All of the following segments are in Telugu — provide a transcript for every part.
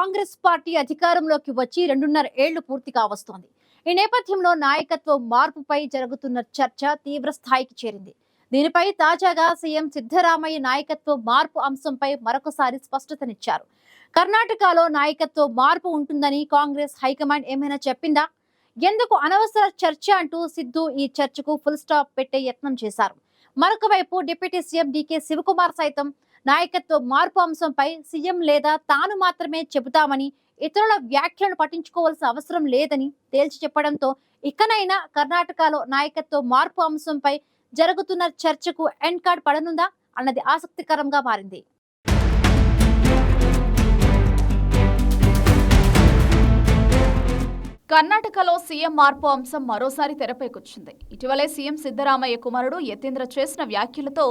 కాంగ్రెస్ పార్టీ అధికారంలోకి వచ్చి 2.5 ఏళ్లు పూర్తి కావస్తోంది. ఈ నేపథ్యంలో నాయకత్వ మార్పుపై జరుగుతున్న చర్చ తీవ్ర స్థాయికి చేరింది. దీనిపై తాజాగా సీఎం సిద్ధరామయ్య నాయకత్వ మార్పు అంశంపై మరొకసారి స్పష్టతనిచ్చారు. కర్ణాటకలో నాయకత్వ మార్పు ఉంటుందని కాంగ్రెస్ హైకమాండ్ ఏమైనా చెప్పిందా? ఎందుకు అనవసర చర్చ అంటూ సిద్ధు ఈ చర్చకు ఫుల్ స్టాప్ పెట్టే యత్నం చేశారు. మరొక వైపు డిప్యూటీ సీఎం డీకే శివకుమార్ సైతం నాయకత్వ మార్పు అంశంపై సీఎం లేదా తాను మాత్రమే చెబుతామని, ఇతరుల వ్యాఖ్యలను పట్టించుకోవాల్సిన అవసరం లేదని తేల్చి చెప్పడంతో ఇకనైనా కర్ణాటకలో నాయకత్వ మార్పు అంశంపై జరుగుతున్న చర్చకు ఎండ్ కార్డ్ పడనుందా అన్నది ఆసక్తికరంగా మారింది. కర్ణాటకలో సీఎం మార్పు అంశం మరోసారి తెరపైకొచ్చింది. ఇటీవలే సీఎం సిద్ధరామయ్య కుమారుడు యతీంద్ర చేసిన వ్యాఖ్యలతో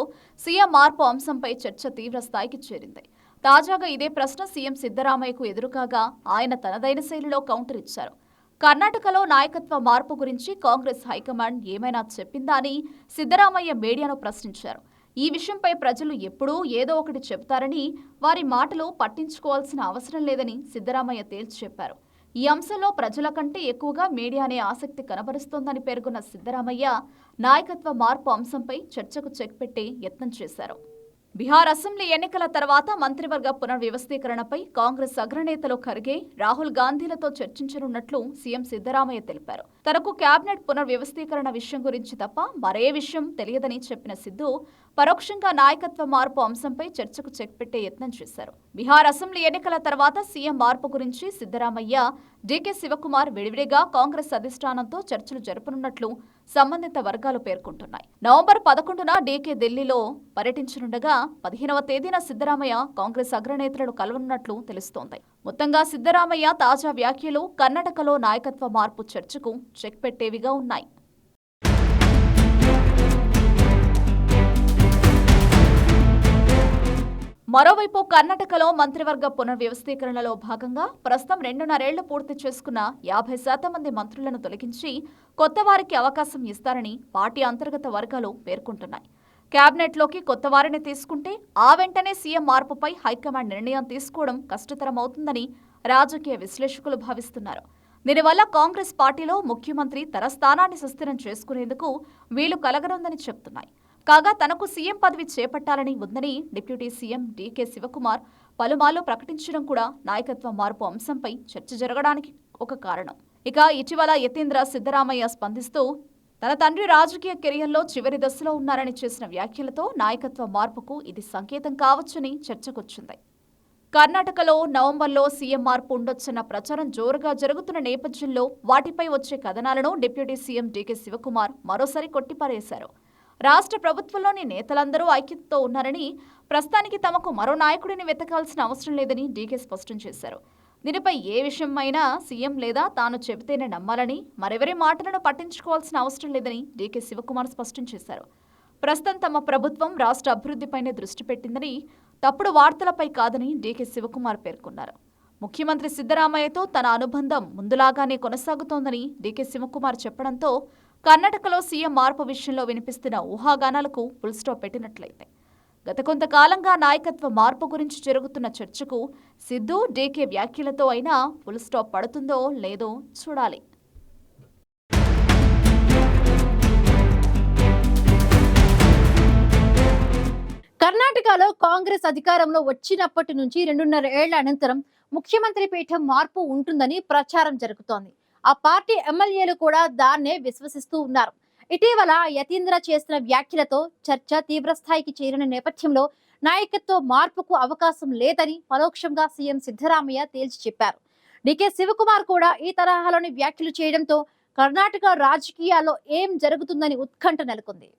సీఎం మార్పు అంశంపై చర్చ తీవ్ర స్థాయికి చేరింది. తాజాగా ఇదే ప్రశ్న సీఎం సిద్ధరామయ్యకు ఎదురుకాగా ఆయన తనదైన శైలిలో కౌంటర్ ఇచ్చారు. కర్ణాటకలో నాయకత్వ మార్పు గురించి కాంగ్రెస్ హైకమాండ్ ఏమైనా చెప్పిందా అని సిద్ధరామయ్య మీడియాను ప్రశ్నించారు. ఈ విషయంపై ప్రజలు ఎప్పుడూ ఏదో ఒకటి చెబుతారని, వారి మాటలు పట్టించుకోవాల్సిన అవసరం లేదని సిద్ధరామయ్య తేల్చి చెప్పారు. ఈ అంశంలో ప్రజల కంటే ఎక్కువగా మీడియానే ఆసక్తి కనబరుస్తోందని పేర్కొన్న సిద్ధరామయ్య నాయకత్వ మార్పు అంశంపై చర్చకు చెక్ పెట్టే యత్నం చేశారు. బీహార్ అసెంబ్లీ ఎన్నికల తర్వాత మంత్రివర్గ పునర్వ్యవస్థీకరణపై కాంగ్రెస్ అగ్రనేతలు ఖర్గే, రాహుల్ గాంధీలతో చర్చించనున్నట్లు సీఎం సిద్ధరామయ్య తెలిపారు. తనకు కేబినెట్ పునర్వ్యవస్థీకరణ విషయం గురించి తప్ప మరే విషయం తెలియదని చెప్పిన సిద్ధు పరోక్షంగా నాయకత్వ మార్పు అంశంపై చర్చకు చెక్ పెట్టే యత్నం చేశారు. బీహార్ అసెంబ్లీ ఎన్నికల తర్వాత సీఎం మార్పు గురించి సిద్ధరామయ్య, డీకే శివకుమార్ విడివిడిగా కాంగ్రెస్ అధిష్టానంతో చర్చలు జరపనున్నట్లు సంబంధిత వర్గాలు పేర్కొంటున్నాయి. నవంబర్ 11న డీకే ఢిల్లీలో పర్యటించనుండగా 15వ తేదీన సిద్ధరామయ్య కాంగ్రెస్ అగ్రనేతలను కలవనున్నట్లు తెలుస్తోంది. మొత్తంగా సిద్ధరామయ్య తాజా వ్యాఖ్యలు కర్ణాటకలో నాయకత్వ మార్పు చర్చకు చెక్ పెట్టేవిగా ఉన్నాయి. మరోవైపు కర్ణాటకలో మంత్రివర్గ పునర్వ్యవస్థీకరణలో భాగంగా ప్రస్తుతం 2.5 ఏళ్లు పూర్తి చేసుకున్న 50% మంది మంత్రులను తొలగించి కొత్త వారికి అవకాశం ఇస్తారని పార్టీ అంతర్గత వర్గాలు పేర్కొంటున్నాయి. కేబినెట్లోకి కొత్త వారిని తీసుకుంటే ఆ వెంటనే సీఎం మార్పుపై హైకమాండ్ నిర్ణయం తీసుకోవడం కష్టతరమవుతుందని రాజకీయ విశ్లేషకులు భావిస్తున్నారు. దీనివల్ల కాంగ్రెస్ పార్టీలో ముఖ్యమంత్రి తన స్థానాన్ని సుస్థిరం చేసుకునేందుకు వీలు కలగనుందని చెబుతున్నాయి. కాగా తనకు సీఎం పదవి చేపట్టాలని ఉందని డిప్యూటీ సీఎం డీకే శివకుమార్ పలుమార్లు ప్రకటించడం కూడా నాయకత్వ మార్పు అంశంపై చర్చ జరగడానికి ఒక కారణం. ఇక ఇటీవల యతీంద్ర సిద్ధరామయ్య స్పందిస్తూ తన తండ్రి రాజకీయ కెరియర్లో చివరి దశలో ఉన్నారని చేసిన వ్యాఖ్యలతో నాయకత్వ మార్పుకు ఇది సంకేతం కావచ్చని చర్చకొచ్చింది. కర్ణాటకలో నవంబర్లో సీఎం మార్పు ఉండొచ్చన్న ప్రచారం జోరుగా జరుగుతున్న నేపథ్యంలో వాటిపై వచ్చే కథనాలను డిప్యూటీ సీఎం డీకే శివకుమార్ మరోసారి కొట్టిపారేశారు. రాష్ట్ర ప్రభుత్వంలోని నేతలందరూ ఐక్యతతో ఉన్నారని, ప్రస్తుతానికి తమకు మరో నాయకుడిని వెతకాల్సిన అవసరం లేదని డీకే స్పష్టం చేశారు. దీనిపై ఏ విషయమైనా సీఎం లేదా తాను చెబితేనే నమ్మాలని, మరెవరి మాటలను పట్టించుకోవాల్సిన అవసరం లేదని డీకే శివకుమార్ స్పష్టం చేశారు. ప్రస్తుతం తమ ప్రభుత్వం రాష్ట్ర అభివృద్ధిపైనే దృష్టి పెట్టిందని, తప్పుడు వార్తలపై కాదని డీకే శివకుమార్ పేర్కొన్నారు. ముఖ్యమంత్రి సిద్ధరామయ్యతో తన అనుబంధం ముందులాగానే కొనసాగుతోందని డీకే శివకుమార్ చెప్పడంతో కర్ణాటకలో సీఎం మార్పు విషయంలో వినిపిస్తున్న ఊహాగానాలకు ఫుల్ స్టాప్ పెట్టినట్లయితే గత కొంతకాలంగా నాయకత్వ మార్పు గురించి జరుగుతున్న చర్చకు సిద్ధు, డీకే వ్యాఖ్యలతో అయినా ఫుల్ స్టాప్ పడుతుందో లేదో చూడాలి. కర్ణాటకలో కాంగ్రెస్ అధికారంలో వచ్చినప్పటి నుంచి 2.5 ఏళ్ల అనంతరం ముఖ్యమంత్రి పీఠం మార్పు ఉంటుందని ప్రచారం జరుగుతోంది. ఆ పార్టీ ఎమ్మెల్యేలు కూడా దాన్నే విశ్వసిస్తూ ఉన్నారు. ఇటీవల యతీంద్ర చేసిన వ్యాఖ్యలతో చర్చ తీవ్రస్థాయికి చేరిన నేపథ్యంలో నాయకత్వ మార్పుకు అవకాశం లేదని పరోక్షంగా సీఎం సిద్ధరామయ్య తేల్చి చెప్పారు. డీకే శివకుమార్ కూడా ఈ తరహాలోని వ్యాఖ్యలు చేయడంతో కర్ణాటక రాజకీయాల్లో ఏం జరుగుతుందని ఉత్కంఠ నెలకొంది.